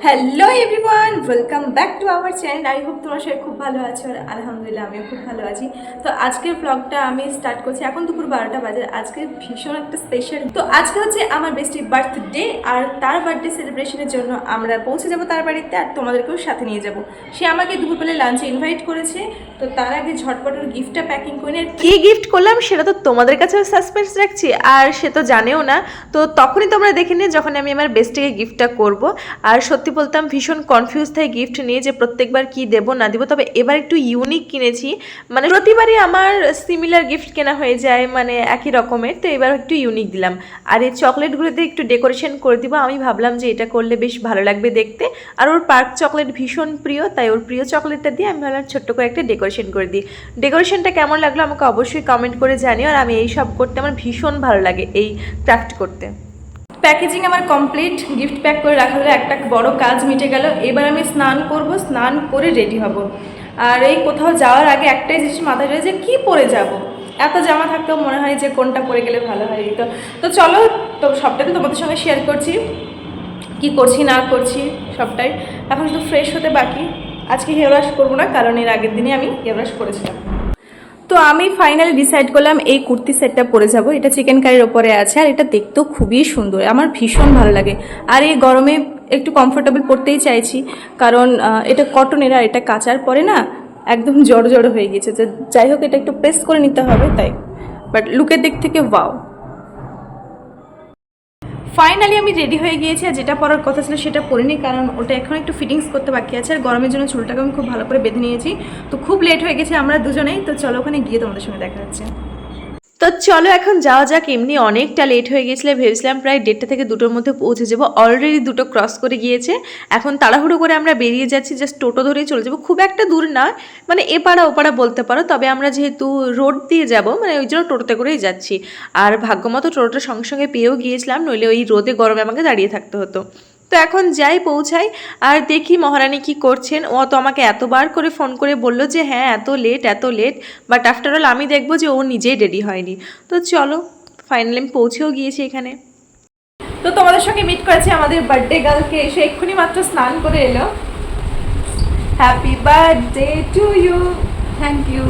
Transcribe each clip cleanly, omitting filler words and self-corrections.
Hello everyone, welcome back to our channel. I hope তোমরা সবাই খুব ভালো আছো আর আলহামদুলিল্লাহ আমিও খুব ভালো আছি। তো আজকের ব্লগটা আমি স্টার্ট করছি এখন দুপুর 12টা বাজে। আজকে ভীষণ একটা স্পেশাল, তো আজকে হচ্ছে আমার বেস্টির বার্থডে আর তার বার্থডে সেলিব্রেশনের জন্য আমরা পৌঁছে যাবো তার বাড়িতে আর তোমাদেরকেও সাথে নিয়ে যাব। সে আমাকে দুপুরবেলা লাঞ্চে ইনভাইট করেছে, তো তার আগে ঝটপট ওর গিফটটা প্যাকিং করে নিয়ে কী গিফট করলাম সেটা তো তোমাদের কাছেও সাসপেন্স রাখছি, আর সে তো জানেও না। তো তখনই তোমরা দেখে নিয়ে যখন আমি আমার বেস্টিকে গিফটটা করব। আর সত্যি বলতাম ভীষণ কনফিউজ থাই গিফট নিয়ে, যে প্রত্যেকবার কি দেব না দেবো। তবে এবার একটু ইউনিক কিনেছি, মানে প্রতিবারই আমার সিমিলার গিফট কেনা হয়ে যায়, মানে একই রকমের। তো এবার একটু ইউনিক দিলাম। আর এই চকলেটগুলোতে একটু ডেকোরেশন করে দিব। আমি ভাবলাম যে এটা করলে বেশ ভালো লাগবে দেখতে। আর ওর পার্ক চকলেট ভীষণ প্রিয়, তাই ওর প্রিয় চকলেটটা দিয়ে আমি ভাবলাম ছোট্ট করে একটা ডেকোরেশন করে দিই। ডেকোরেশনটা কেমন লাগলো আমাকে অবশ্যই কমেন্ট করে জানিও। আর আমি এই সব করতে আমার ভীষণ ভালো লাগে, এই ক্রাফট করতে। প্যাকেজিং আমার কমপ্লিট, গিফট প্যাক করে রাখা হলো, একটা বড় কাজ মিটে গেল। এবার আমি স্নান করব, স্নান করে রেডি হব। আর এই কোথাও যাওয়ার আগে একটাই জিনিস মাথায় রয়েছে, যে কী পরে যাব। এত জামা থাকতেও মনে হয় যে কোনটা পরে গেলে ভালো হয়। তো চলো, তো সবটাই তো তোমাদের সঙ্গে শেয়ার করছি, কি করছি না করছি সবটাই। এখন শুধু ফ্রেশ হতে বাকি। আজকে হেয়ার ওয়াশ করবো না, কারণ এর আগের দিনে আমি হেয়ার ওয়াশ করেছিলাম। তো আমি ফাইনালি ডিসাইড করলাম এই কুর্তি সেটটা পরে যাব। এটা চিকেন কারির ওপরে আছে আর এটা দেখতেও খুবই সুন্দর, আমার ভীষণ ভালো লাগে। আর এই গরমে একটু কমফোর্টেবল পরতেই চাইছি, কারণ এটা কটনের আর এটা কাচার পরে না একদম জড়ো জড়ো হয়ে গেছে। যে যাই হোক, এটা একটু প্রেস করে নিতে হবে তাই, বাট লুকের দিক থেকে ওয়াও। ফাইনালি আমি রেডি হয়ে গিয়েছি, আর যেটা পরার কথা ছিল সেটা পরিনি, কারণ ওটা এখন একটু ফিটিংস করতে বাকি আছে। আর গরমের জন্য চুলটাকে আমি খুব ভালো করে বেঁধে নিয়েছি। তো খুব লেট হয়ে গেছে আমরা দুজনেই। তো চলো ওখানে গিয়ে তোমাদের সঙ্গে দেখা যাচ্ছে। তো চলো এখন যাওয়া যাক। এমনি অনেকটা লেট হয়ে গেছিলো, ভেবেছিলাম প্রায় 1:30 থেকে 2টোর মধ্যে পৌঁছে যাবো। অলরেডি 2টো ক্রস করে গিয়েছে। এখন তাড়াহুড়ো করে আমরা বেরিয়ে যাচ্ছি, জাস্ট টোটো ধরেই চলে যাবো। খুব একটা দূর না, মানে এপাড়া ওপাড়া বলতে পারো। তবে আমরা যেহেতু রোড দিয়ে যাব, মানে ওই জন্য টোটোতে করেই যাচ্ছি। আর ভাগ্যমতো টোটোটা সঙ্গে সঙ্গে পেয়েও গিয়েছিলাম, নইলে ওই রোদে গরমে আমাকে দাঁড়িয়ে থাকতে হতো। তো এখন যাই, পৌঁছাই আর দেখি মহারানী কি করছেন। ও তো আমাকে এতবার করে ফোন করে বললো যে হ্যাঁ এত লেট এত লেট, বাট আফটার অল আমি দেখবো যে ও নিজেই রেডি হয়নি। তো চলো, ফাইনালি আমি পৌঁছেও গিয়েছি এখানে। তো তোমাদের সঙ্গে মিট করেছি আমাদের বার্থডে গার্লকে, এসে এক্ষুনি মাত্র স্নান করে এলো। Happy birthday to you. Thank you.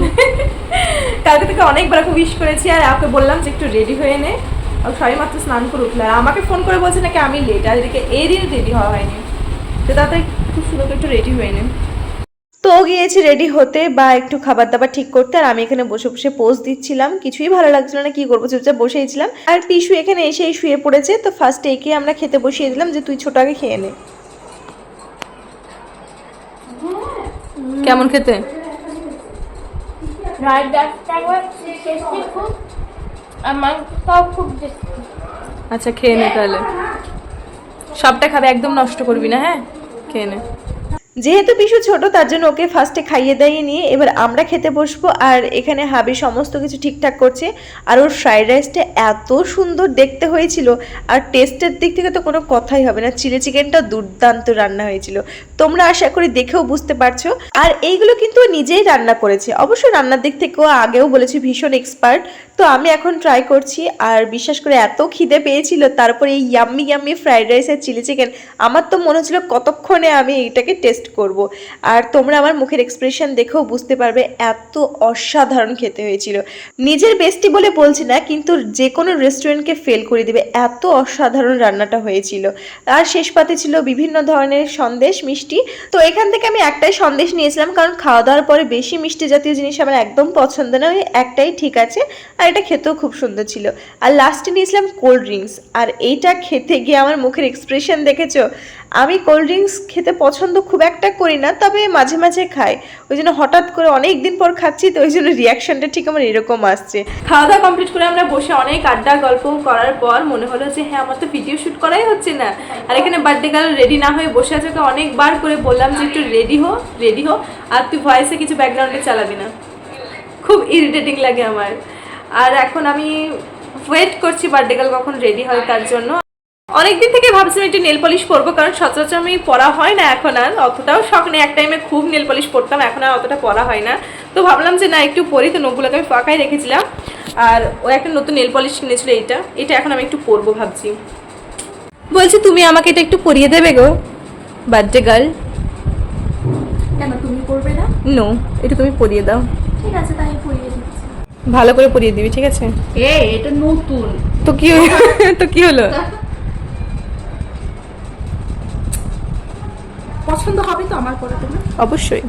কালকে থেকে অনেকবার ওকে উইশ করেছি, আর ওকে বললাম যে একটু রেডি হয়ে নে। সবাই মাত্র স্নান করে উঠলো, আর আমাকে ফোন করে বলছে নাকি আমি লেট, আর এদিকে এরই রেডি হওয়া হয়নি। তো তাড়াতাড়ি খুব সুন্দর একটু রেডি হয়ে নে। তো গিয়েছি রেডি হতে বা একটু খাবার দাবার ঠিক করতে, আর আমি এখানে বসে বসে পোজ দিচ্ছিলাম। কিছুই ভালো লাগছিল না, কি করবো, চুপচাপ বসেইছিলাম। আর পিসু এখানে এসেই শুয়ে পড়েছে। তো ফার্স্টে একে আমরা খেতে বসিয়ে দিলাম, যে তুই ছোট আগে খেয়ে নে। কেমন খেতে? আচ্ছা খেয়ে নে তাহলে, সবটা খাবে, একদম নষ্ট করবি না, হ্যাঁ খেয়ে নে। যেহেতু পিসু ছোট, তার জন্য ওকে ফার্স্টে খাইয়ে দাইয়ে নিয়ে এবার আমরা খেতে বসবো। আর এখানে হাবি সমস্ত কিছু ঠিকঠাক করছে। আর ওর ফ্রাইড রাইসটা এত সুন্দর দেখতে হয়েছিল, আর টেস্টের দিক থেকে তো কোনো কথাই হবে না। চিলি চিকেনটা দুর্দান্ত রান্না হয়েছিল, তোমরা আশা করি দেখেও বুঝতে পারছো। আর এইগুলো কিন্তু নিজেই রান্না করেছে, অবশ্য রান্নার দিক থেকেও আগেও বলেছি ভীষণ এক্সপার্ট। তো আমি এখন ট্রাই করছি, আর বিশ্বাস করে এত খিদে পেয়েছিল, তারপরে এই ইয়াম্মি ইয়াম্মি ফ্রাইড রাইস আর চিলি চিকেন, আমার তো মনে হচ্ছিল কতক্ষণে আমি এইটাকে টেস্ট করব। আর তোমরা আমার মুখের এক্সপ্রেশন দেখেও বুঝতে পারবে এত অসাধারণ খেতে হয়েছিল। নিজের বেস্টি বলে বলছি না, কিন্তু যে কোনো রেস্টুরেন্টকে ফেল করে দিবে, এত অসাধারণ রান্নাটা হয়েছিল। আর শেষ পাতে ছিল বিভিন্ন ধরনের সন্দেশ মিষ্টি। তো এখান থেকে আমি একটাই সন্দেশ নিয়েছিলাম, কারণ খাওয়া দাওয়ার পরে বেশি মিষ্টি জাতীয় জিনিস আমার একদম পছন্দ না, একটাই ঠিক আছে। আর এটা খেতেও খুব সুন্দর ছিল। আর লাস্টে নিয়েছিলাম কোল্ড ড্রিঙ্কস, আর এইটা খেতে গিয়ে আমার মুখের এক্সপ্রেশন দেখেছো। আমি কোল্ড ড্রিঙ্কস খেতে পছন্দ খুব একটা করি না, তবে মাঝে মাঝে খাই। ওই জন্য হঠাৎ করে অনেক দিন পর খাচ্ছি, তো ওই জন্য রিয়াকশনটা ঠিক আমার এরকম আসছে। খাওয়া দাওয়া কমপ্লিট করে আমরা বসে অনেক আড্ডা গল্প করার পর মনে হলো যে হ্যাঁ আমার তো ভিডিও শ্যুট করাই হচ্ছে না। আর এখানে বার্থডে গার্ল রেডি না হয়ে বসে আছে, ওকে অনেকবার করে বললাম যে একটু রেডি হো, আর তুই ভয়েসে কিছু ব্যাকগ্রাউন্ডে চালাবি না। খুব ইরিটেটিং লাগে আমার। আর এখন আমি ওয়েট করছি বার্থডে গার্ল কখন রেডি হয় তার জন্য। অনেকদিন থেকে ভাবছিলাম একটু নেল পলিশ পরবো, কারণ সচরাচর আমি পরা হয় না এখন, আর অতটাও শখ নেই। এক টাইমে খুব নেল পলিশ পরতাম, এখন আর অতটা পরা হয় না। তো ভাবলাম যে না একটু পরি, তো নখগুলোকে আমি ফাঁকাই রেখেছিলাম। আর ও একটা নতুন নেল পলিশ কিনেছিল, এটা এখন আমি একটু পরবো ভাবছি। বলছি তুমি আমাকে এটা একটু পরিয়ে দেবে গো। Birthday girl. কেন তুমি করবে না? নো, এটা তুমি পরিয়ে দাও। ঠিক আছে, তাই পরিয়ে দিচ্ছি। ভালো করে পরিয়ে দিবি, ঠিক আছে? এটা নতুন। তো কি তো কি হলো? পছন্দ হবে তো আমার পরাতে না? অবশ্যই,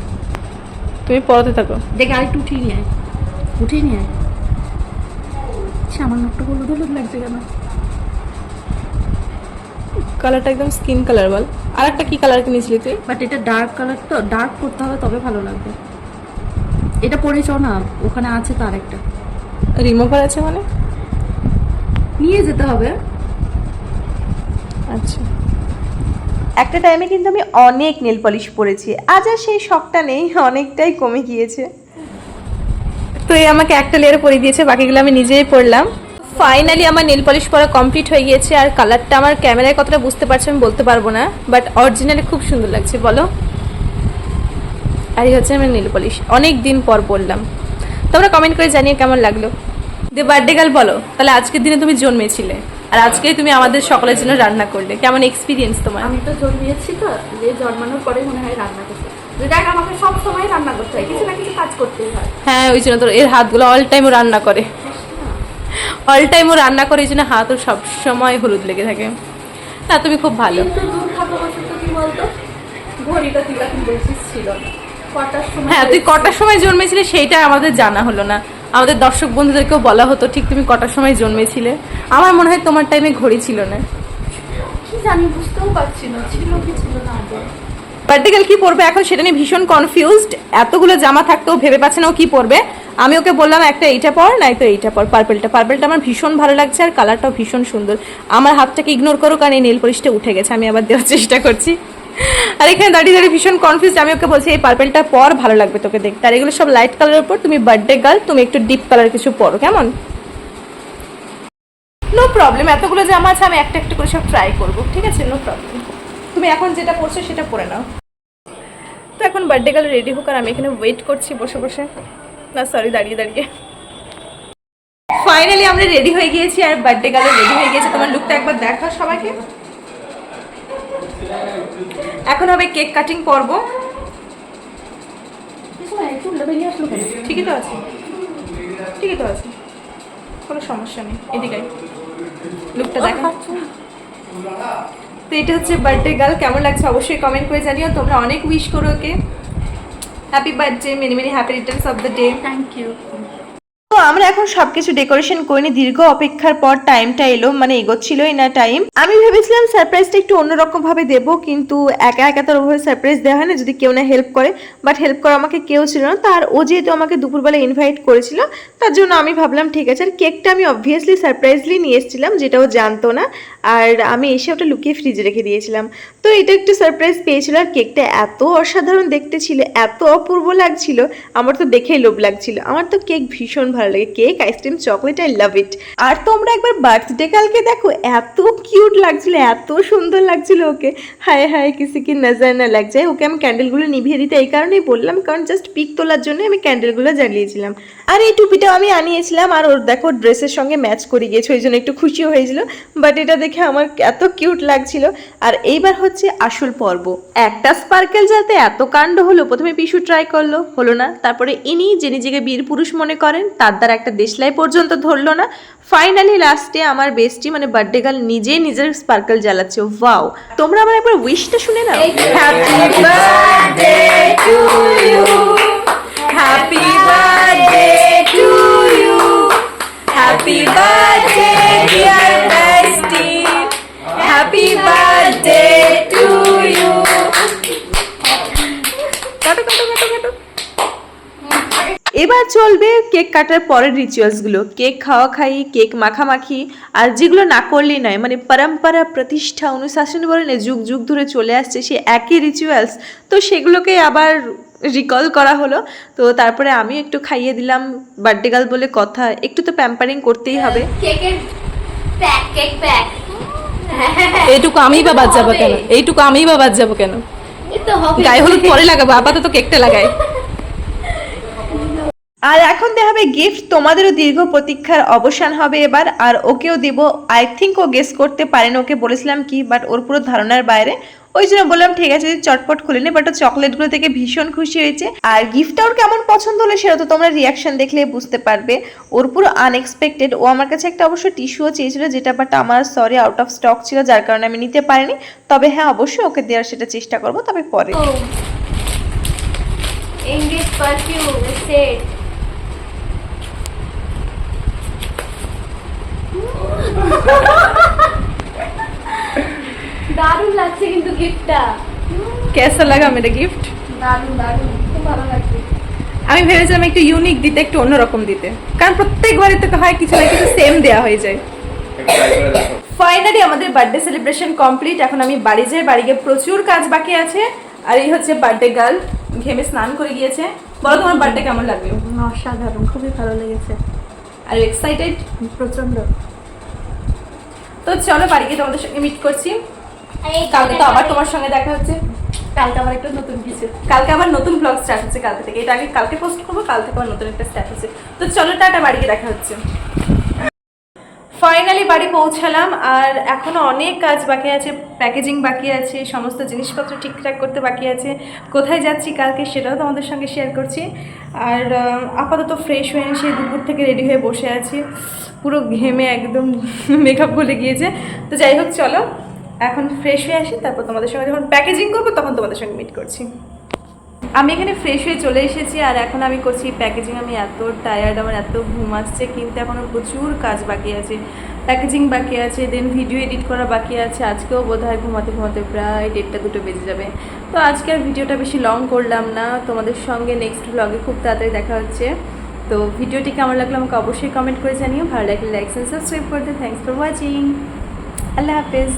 তুমি পরাতে থাকো। দেখে আরেকটু উঠিয়ে নিয়ে আয়, উঠিয়ে নিয়ে আয়। আমার মুখটা হলুদ হলুদ লাগছে কেন? কালারটা একদম স্কিন কালার বল। আর একটা কি কালার কিনেছিলি তুই? বাট এটা ডার্ক কালার, তো ডার্ক করতে হবে তবে ভালো লাগবে। এটা পরেছ না, ওখানে আছে তো আরেকটা। রিমুভার আছে মানে? নিয়ে যেতে হবে। আচ্ছা। একটা টাইমে কিন্তু আমি অনেক নেল পলিশ পরেছি, আজ আর সেই শখটা নেই, অনেকটাই কমে গিয়েছে। তো এই আমাকে একটা লেয়ার পরিয়ে দিয়েছে, বাকিগুলো আমি নিজেই পরলাম। ফাইনালি আমার নেল পলিশ পরা কমপ্লিট হয়ে গিয়েছে। আর কালারটা আমার ক্যামেরায় কতটা বুঝতে পারছো আমি বলতে পারবো না, বাট অরিজিনালি খুব সুন্দর লাগছে, বলো? আর এই হচ্ছে আমার নেল পলিশ, অনেক দিন পর পরলাম। তোমরা কমেন্ট করে জানিয়ে কেমন লাগলো। দে বার্থডে গার্ল বলো, তাহলে আজকের দিনে তুমি জন্মেছিলে আর আজকেই তুমি আমাদের সকলের জন্য রান্না করলে, কেমন এক্সপিরিয়েন্স তোমার? আমি তো জন্মিয়েছি তো, যে জন্মানোর পরে মনে হয় রান্না করতে। দেখ, আমাকে সব সময় রান্না করতে হয়, কিছু না কিছু কাজ করতেই হয়। হ্যাঁ, ওই জন্য তোর এর হাতগুলো অল টাইম ও রান্না করে, অল টাইম ও রান্না করে, এই জন্য হাত ওর সবসময় হলুদ লেগে থাকে। না, তুমি খুব ভালো। কিন্তু দুর্ভাগ্যবশত কি বলতো, ঘড়িটা তুই এখন বলছিস ছিল না, কটার সময়। হ্যাঁ, তুই কটার সময় জন্মেছিলে সেইটা আমাদের জানা হলো না, আমাদের দর্শক বন্ধুদেরকেও বলা হতো ঠিক তুমি কটার সময় জন্মেছিলে। আমার মনে হয় তোমার টাইমে ঘড়ি ছিল না। কি জানি, বুঝতেও পারছি না ছিল কি ছিল না আগে। বার্থডে গার্ল কি পরবে এখন সেটা নিয়ে ভীষণ কনফিউজড, এতগুলো জামা থাকতেও ভেবে পাচ্ছে না ও কি পরবে। আমি ওকে বললাম একটা এইটা পর, নাই তো এইটা পর, পার্পেলটা আমার ভীষণ ভালো লাগছে আর কালারটাও ভীষণ সুন্দর। আমার হাতটাকে ইগনোর করো, কারণ এই নেল পলিশটা উঠে গেছে, আমি আবার দেওয়ার চেষ্টা করছি। আর এখানে দাঁড়িয়ে দাঁড়িয়ে ভীষণ কনফিউজ। আমি ওকে বলছি এই পার্পেলটা পর, ভালো লাগবে তোকে দেখতে। আর এগুলো সব লাইট কালারের উপর, তুমি বার্থডে গার্ল, তুমি একটু ডিপ কালার কিছু পরো, কেমন? নো প্রবলেম, এতগুলো জামা আছে, আমি একটা একটা করে সব ট্রাই করবো, ঠিক আছে? নো প্রবলেম, তুমি এখন যেটা পরছো সেটা পরে নাও। তো এখন বার্থডে গার্ল রেডি হোক আর আমি এখানে ওয়েট করছি বসে বসে, না সরি দাঁড়িয়ে দাঁড়িয়ে। ফাইনালি আমরা রেডি হয়ে গিয়েছি আর বার্থডে গার্ল রেডি হয়ে গিয়েছে। তোমার লুকটা একবার দেখাও সবাইকে। এখন হবে কেক কাটিং পর্ব। ঠিকই তো আছে, ঠিকই তো আছে, কোনো সমস্যা নেই। এদিকে লুকটা দেখা। তো এটা হচ্ছে বার্থডে গার্ল, কেমন লাগছে অবশ্যই কমেন্ট করে জানিও। তোমরা অনেক উইশ করো okay, happy birthday, many many happy returns of the day. Thank you. তো আমরা এখন সবকিছু ডেকোরেশন করিনি, দীর্ঘ অপেক্ষার পর টাইমটা এলো, মানে এগোচ্ছিলই না টাইম। আমি ভেবেছিলাম সারপ্রাইজটা একটু অন্যরকম ভাবে দেবো, কিন্তু একা একা তো ওভাবে সারপ্রাইজ দেওয়া হয় না, যদি কেউ না হেল্প করে। বাট হেল্প করা আমাকে কেউ ছিল না, তার ও যেহেতু আমাকে দুপুরবেলা ইনভাইট করেছিল তার জন্য আমি ভাবলাম ঠিক আছে। আর কেকটা আমি অবভিয়াসলি সারপ্রাইজলি নিয়ে এসেছিলাম, যেটা ও জানতো না, আর আমি এসে ওটা লুকিয়ে ফ্রিজে রেখে দিয়েছিলাম। তো এটা একটু সারপ্রাইজ পেয়েছিল। আর কেকটা এত অসাধারণ দেখতে ছিল, এত অপূর্ব লাগছিল, আমার তো দেখেই লোভ লাগছিল। আমার তো কেক ভীষণ ভালো লাগে, cake, ice cream, chocolate, I love it. আর তোমরা একবার বার্থডে কালকে দেখো, এত কিউট লাগছিল, এত সুন্দর লাগছিল ওকে। হায় হায়, কিসি কি নজর না লাগ যায়। ওকে আমি ক্যান্ডেলগুলো নিভিয়ে দিতে এই কারণেই বললাম, কারণ জাস্ট পিক তোলার জন্য আমি ক্যান্ডেলগুলো জ্বালিয়েছিলাম। আর এই টুপিটাও আমি আনিয়েছিলাম, আর ওর দেখো ড্রেসের সঙ্গে ম্যাচ করে গিয়েছে, ওই জন্য একটু খুশিও হয়েছিল। বাট এটা দেখে আমার এত কিউট লাগছিল। আর এইবার হচ্ছে আসল পর্ব। একটা স্পার্কেল যাতে এত কাণ্ড হলো, প্রথমে পিশু ট্রাই করলো, হলো না। তারপরে ইনি যে নিজেকে বীর পুরুষ মনে করেন, তার দ্বারা একটা দেশলাই পর্যন্ত ধরলো না। ফাইনালি লাস্টে আমার বেস্টি মানে বার্থডে গার্ল নিজেই নিজের স্পার্কেল জ্বালাচ্ছে। ওয়াও, তোমরা আমার একবার উইশটা শুনে নাও। Happy birthday to you, happy birthday to you, happy birthday dear bestie, happy birthday to you. কাটো কাটো কাটো কাটো। এবার চলবে কেক কাটার পরের রিচুয়ালসগুলো, কেক খাওয়া খাই, কেক মাখামাখি, আর যেগুলো না করলেই নয়, মানে পরম্পরা, প্রতিষ্ঠা, অনুশাসন বলে না, যুগ যুগ ধরে চলে আসছে সে একই রিচুয়ালস। তো সেগুলোকে আবার রিকল করা হলো। তো তারপরে আমি একটু খাইয়ে দিলাম, বার্থডে গার্ল বলে কথা, একটু তো প্যাম্পারিং করতেই হবে। কেকের প্যাক, কেক প্যাক। এইটুকু আমিই বা বাদ যাবো কেন, এইটুকু আমিই বা বাদ যাবো কেন? গায়ে হলুদ পরে লাগাবো, আপাতত কেকটা লাগাই। আর এখন দেওয়া হবে গিফট, তোমাদেরও দীর্ঘ প্রতীক্ষার অবসান হবে এবার। আর ওকেও দিব, আই থিঙ্ক ও গেস করতে পারেন, ওকে বলেছিলাম কি বাট ওর পুরো ধারণার বাইরে, ওই জন্য বললাম ঠিক আছে যদি চটপট খুলে নে। বাট ও চকলেটগুলো থেকে ভীষণ খুশি হয়েছে। আর গিফটটা ওর কেমন পছন্দ হলো সেটা তো তোমরা রিয়াকশন দেখলে বুঝতে পারবে। ওর পুরো আনএক্সপেক্টেড। ও আমার কাছে একটা অবশ্য টিস্যুও চেয়েছিল, যেটা বাট আমার সরি আউট অফ স্টক ছিল, যার কারণে আমি নিতে পারিনি। তবে হ্যাঁ অবশ্যই ওকে দেওয়ার সেটা চেষ্টা করবো, তবে পরে। English perfume set. দারুণ লাগছে কিন্তু গিফটটা। কেসা লাগা মেরা গিফট? দারুণ দারুণ, খুব ভালো লাগছে। আমি ভেবেছিলাম একটু ইউনিক দিতে, একটু অন্যরকম দিতে, কারণ প্রত্যেকবারই তো হয় কিছু না কিছু সেম দেওয়া হয়ে যায়। ফাইনালি আমাদের বার্থডে সেলিব্রেশন কমপ্লিট। এখন আমি বাড়ি যাই, বাড়ি গিয়ে প্রচুর কাজ বাকি আছে। আর এই হচ্ছে বার্থডে গার্ল, ঘেমে স্নান করে গিয়েছে। বলো তোমার বার্থডে কেমন লাগলো? অসাধারণ, খুবই ভালো লেগেছে, আর এক্সাইটেড প্রচন্ড। তো চলো বাড়ি গিয়ে তোমাদের সঙ্গে মিট করছি। কালকে তো আবার তোমার সঙ্গে দেখা হচ্ছে। কালকে আবার একটা নতুন কিছু। কালকে আবার নতুন ব্লগ স্টার্ট হচ্ছে কালকে থেকে। এটা আগে কালকে পোস্ট করবো, কাল থেকে আবার নতুন একটা স্টার্ট হচ্ছে। তো চলো টাটা, বাড়ি গিয়ে দেখা হচ্ছে। ফাইনালি বাড়ি পৌঁছালাম। আর এখনও অনেক কাজ বাকি আছে, প্যাকেজিং বাকি আছে, সমস্ত জিনিসপত্র ঠিকঠাক করতে বাকি আছে। কোথায় যাচ্ছি কালকে সেটাও তোমাদের সঙ্গে শেয়ার করছি। আর আপাতত ফ্রেশ হয়ে এসে দুপুর থেকে রেডি হয়ে বসে আছি, পুরো ঘেমে একদম মেকআপ গলে গিয়েছে। তো যাই হোক চলো এখন ফ্রেশ হয়ে আসি, তারপর তোমাদের সঙ্গে যখন প্যাকেজিং করবো তখন তোমাদের সঙ্গে মিট করছি। আমি এখানে ফ্রেশ হয়ে চলে এসেছি আর এখন আমি করছি প্যাকেজিং। আমি এত টায়ার্ড, আমার এত ঘুম আসছে, কিন্তু এখনও প্রচুর কাজ বাকি আছে। প্যাকেজিং বাকি আছে, দেন ভিডিও এডিট করা বাকি আছে। আজকেও বোধহয় ঘুমাতে ঘুমাতে প্রায় 1:30-2 বেজে যাবে। তো আজকে আর ভিডিওটা বেশি লং করলাম না, তোমাদের সঙ্গে নেক্সট ব্লগে খুব তাড়াতাড়ি দেখা হচ্ছে। তো ভিডিওটি কেমন লাগলো আমাকে অবশ্যই কমেন্ট করে জানিও। ভালো লাগলে লাইক এন্ড সাবস্ক্রাইব করতে। Thanks for watching. আল্লাহ হাফেজ।